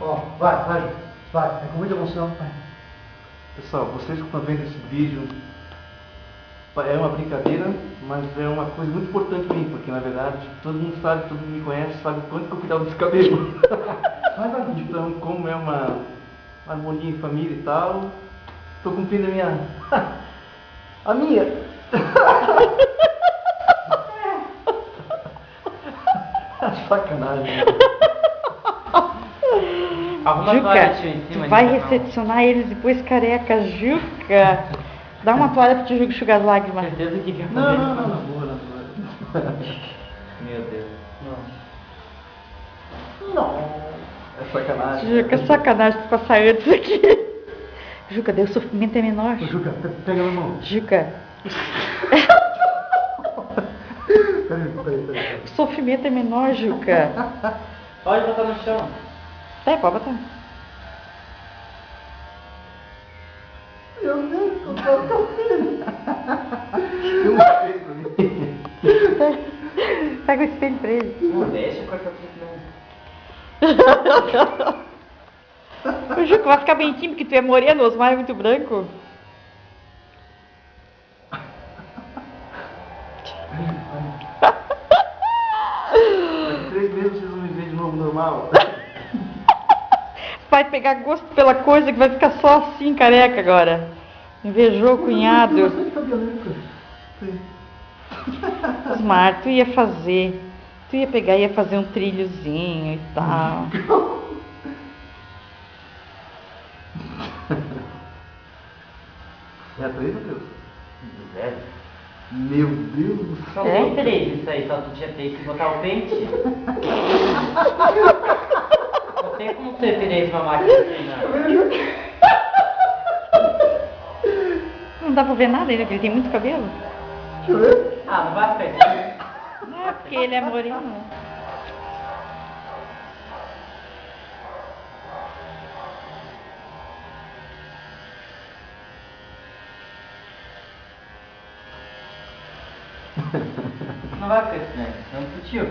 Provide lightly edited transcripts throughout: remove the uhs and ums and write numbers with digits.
Ó, vai, é com muita emoção, vai. Pessoal, vocês que estão vendo esse vídeo, é uma brincadeira, mas é uma coisa muito importante para mim, porque na verdade todo mundo sabe, todo mundo me conhece, sabe o quanto que eu cuidava desse cabelo. Então, como é uma harmonia em família e tal, estou cumprindo a minha... a minha! Sacanagem. Juca, tu vai recepcionar eles depois careca, Juca. Dá uma toalha pra te enxugar as lágrimas. Certeza que quer fazer. Não, boa. Meu Deus. Não. É sacanagem. Juca, sacanagem tu passar antes aqui. Juca, daí o sofrimento é menor. Juca, pega na mão. Juca. Peraí. O sofrimento é menor, Juca. Pode botar no chão. Tá, pode botar. Meu Deus, eu tô com filho. Eu não sei pra mim. Pega o espelho pra ele. Não deixa com essa não. O Juca vai ficar bem tímido porque tu é moreno, o Osmar é muito branco. Daqui 3 meses vocês vão me ver de novo normal. Vai pegar gosto pela coisa que vai ficar só assim, careca agora. Invejou o cunhado. Osmar, tu ia pegar e ia fazer um trilhozinho e tal. É a 3 ou Deus? Zero. Meu Deus do céu. Só tem 3 isso aí, só tu tinha feito que botar o pente. Não tem como ter 3 uma máquina assim, não. Não dá pra ver nada ainda, porque ele tem muito cabelo. Deixa eu ver. Ah, não vai ficar. Não é porque ele é moreno. Não vai ficar assim, né? Não discutiu.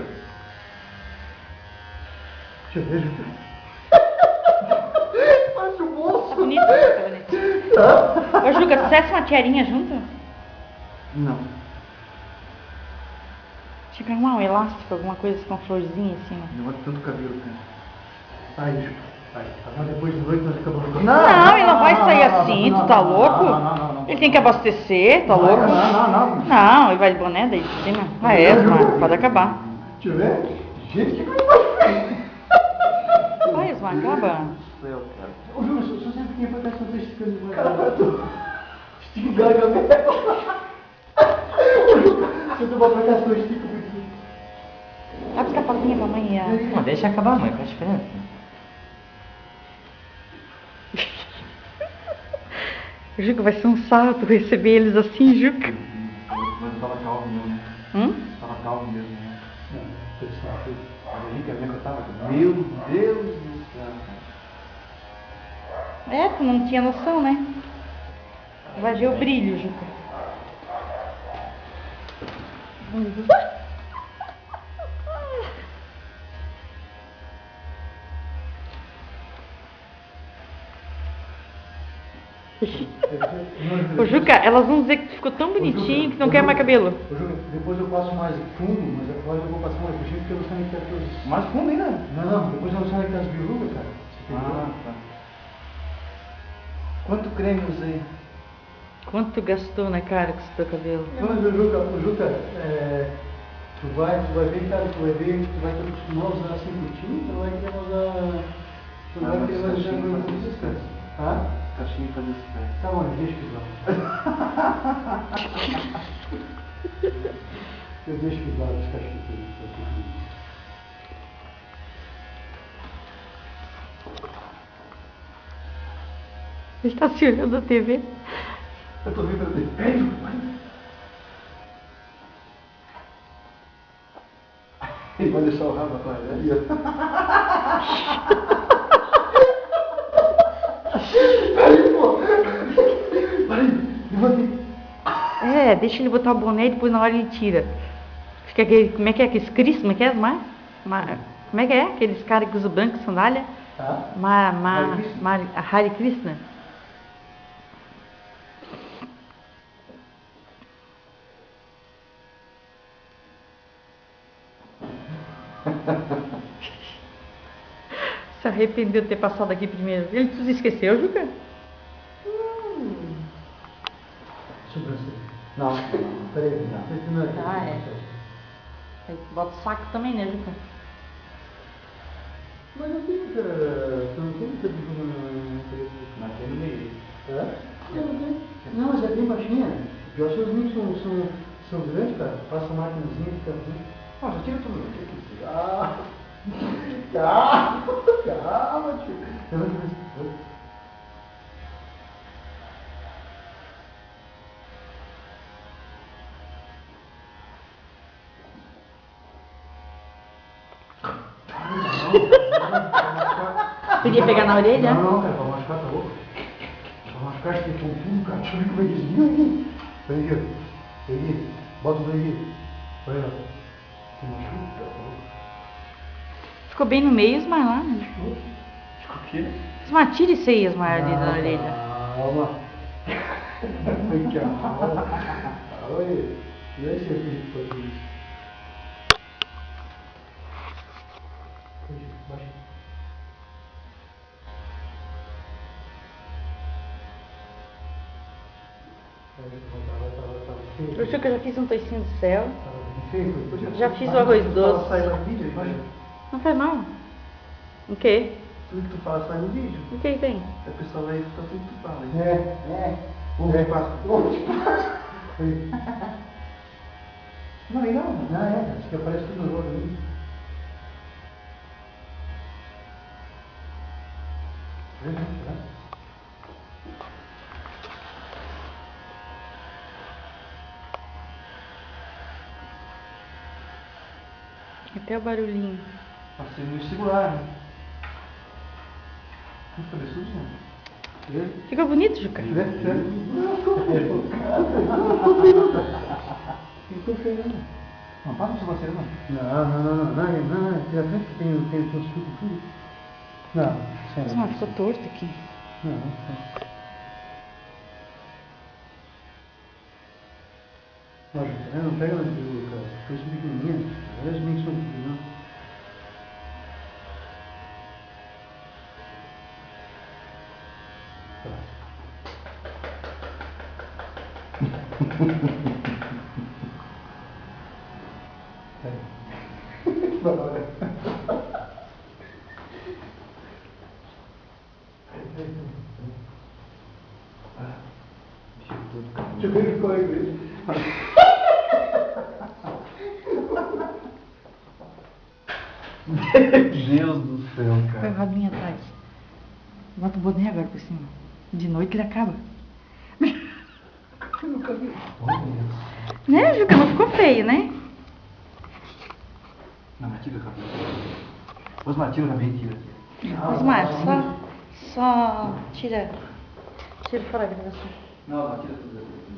Deixa eu ver, Juca. Faz o bolso. Tá bonito, tá bonito. Ô, Juca, tu testa uma tiarinha junto? Não. Tinha que arrumar um elástico, alguma coisa com uma florzinha assim, né? Eu boto tanto cabelo, cara. Ai, Juca. Vai. Agora depois de noite nós acabamos. Não, ele não vai sair assim, tu tá louco? Ele tem que abastecer, tá louco? Não, ele vai de boné daí de cima. Ah, é, Osmar, pode acabar. Deixa eu ver. Gente, que coisa mais feia. Vai, Osmar, acaba. Céu, cara. Ô, Júlio, só sempre quem vai estar esticando de cara pra tu. Estica o gargamelo. Ô, Júlio, se tu botar essa tua estica um pouquinho. Vai buscar a palinha pra amanhã. Não, deixa acabar, mãe, faz diferença. Juca, vai ser um sarro receber eles assim, Juca. Mas tava calmo mesmo. Tava calmo mesmo, né? Meu Deus do céu. É, tu não tinha noção, né? Vai ver o brilho, Juca. Ô, Juca, elas vão dizer que tu ficou tão bonitinho que não quer mais cabelo. Ô, Juca, depois eu passo mais fundo, mas agora eu vou passar mais fundo porque eu não sei onde que tá todos. Mais fundo ainda? Não, depois eu não sei onde que tá as birugas, cara. Tá. Quanto creme usei? Quanto tu gastou, né, cara, com esse teu cabelo? Mas o Juca, tu vai ver, cara, tu vai te acostumar a usar assim curtinho, tu vai querer usar. Tu vai querer usar com descanso. Hã? Cachinho pra descanso. Tá bom, deixa que usar. Eu deixo que usar os cachinhos pra descanso. Ele tá se olhando na TV. Eu tô vendo a TV. Ele vai deixar o rabo atrás, né? Peraí, pô! Peraí, levantei. É, deixa ele botar o boné e depois na hora ele tira. Fica aquele, como é que é? Aqueles Cristo, como é que é, Osmar? Como é que é? Aqueles caras que usam branco e sandália. Hare Krishna. Se arrependeu de ter passado aqui primeiro. Ele se esqueceu, Juca? Sobrancelha. Não, peraí, não. Ah, é. Aí bota o saco também, né, Juca? Mas não tem muita. Você não tem muita bico Mas tem no meio. Não, mas é bem baixinha. Pior se os meninos são grandes, cara. Passa a maquinazinha e fica assim. Ah, já tira tudo. Calma, tio. Podia pegar na orelha? Não, cara, pra machucar tá louco. Pra machucar acho que tem um cara. Deixa eu ver como é que desvia aí. Peraí, bota o daí. Olha lá. Se machuca, tá louco. Ficou bem no meio, Ismar, lá, né? Ficou o quê? Ismar, tira isso aí, Ismar, ali na orelha. Calma. Calma. Olha. E aí, seu filho, que foi isso? Baixa. Eu acho que eu já fiz um toicinho do céu. Já fiz o arroz doce. Não faz mal. O quê? Tudo que tu fala sai no vídeo. O que tem? A pessoa vai escutar tudo que tu fala. Ovo de Páscoa. Não, legal. Não, acho que aparece tudo no outro ali. Até o barulhinho. Passei no segurar, né? Não foi sujinho. Ficou bonito, Juca? Ficou feio, não para de você, não. Não. Já vê que tem os filtros tudo. Não, sério. Ismar, ficou torto aqui. Não. Lógico, não pega na bico, cara. Foi isso pequenininha. Olha as dimensões aqui, não. Deixa eu ver o que foi isso. Deus do céu, Põe cara. o rabinho atrás. Bota o boné agora por cima. De noite ele acaba. Eu nunca vi. Né, Juca? Não ficou feio, né? Não, mas tira o cabelo. Osmar, tira o cabelo, tira. Ismar, só tira fora a gravação. Não, tira tudo.